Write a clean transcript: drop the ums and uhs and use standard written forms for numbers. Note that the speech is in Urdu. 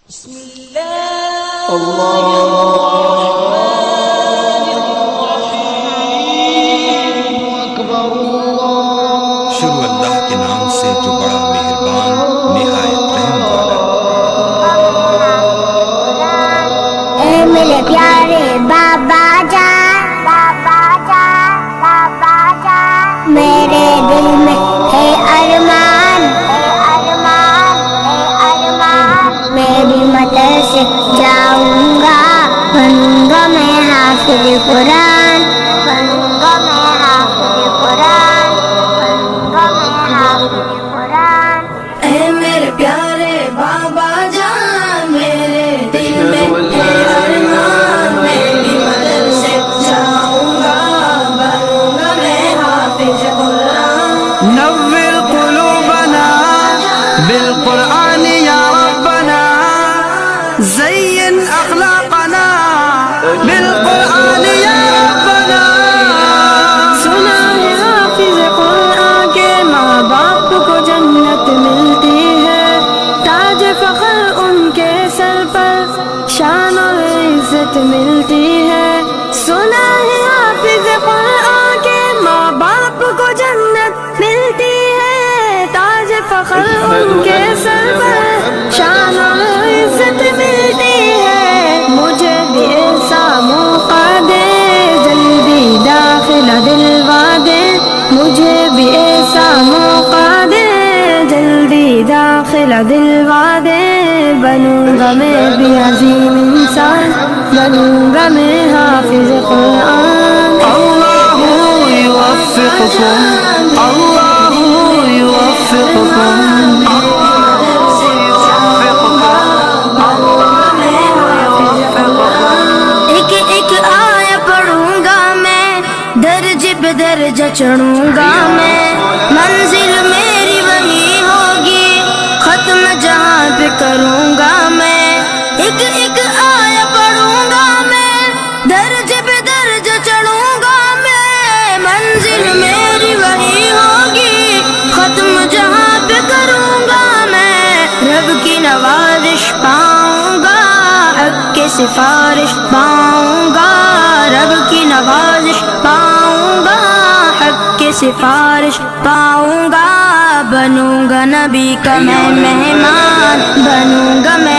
بسم اللہ الرحمن الرحیم اکبر اللہ۔ شروع اللہ کے نام سے جو بڑا مہربان نہایت رحم والا۔ اے میرے پیارے بابا جان، بابا جان، بابا جان، میرے دل میں ہے ارمان، ہے ارمان، ہے ارمان، میری مدرسے جاؤں گا، بنوں گا میں حافظ قرآن، بنوں گا میں حافظ قرآن، بنوں گا میں حافظ قرآن۔ اے میرے پیارے بابا جان، میرے دل میں ہے ارمان، میری مدرسے جاؤں گا، بنوں گا میں حافظ قرآن۔ نور قلوبنا بالقرآن یا ربنا، زین اخلاقنا بالقرآن یا ربنا۔ سنا ہے حافظ قرآن کے ماں باپ کو جنت ملتی ہے، تاج فخر ان کے سر پر شان اور عزت ملتی ہے۔ سنا ہے حافظ قرآن کے ماں باپ کو جنت ملتی ہے، تاج فخر ان کے سر پر شان اور عزت ملتی ہے۔ مجھے بھی ایسا موقع دے، جلدی داخلہ دلوا دے، مجھے بھی ایسا موقع دے، جلدی داخلہ دلوا دے، بنوں گا میں بھی عظیم انسان، بنوں گا میں حافظ قرآن۔ اللہ یوفقکم، اللہ یوفقکم، ایک ایک آیا پڑھوں گا میں، درج پہ درجہ چڑھوں گا میں، منزل میری وہی ہوگی، ختم جہاں پہ کروں گا میں۔ ایک ایک آیا پڑھوں گا میں، درج پہ درجہ چڑھوں گا میں، منزل میری وہی ہوگی، ختم جہاں پہ کروں گا میں۔ رب کی نوازش پاؤں گا، حق کی سفارش پاؤں گا، رب کی نوازش پاؤں گا، حق کی سفارش پاؤں گا، بنوں گا نبی کا میں مہمان، بنوں گا میں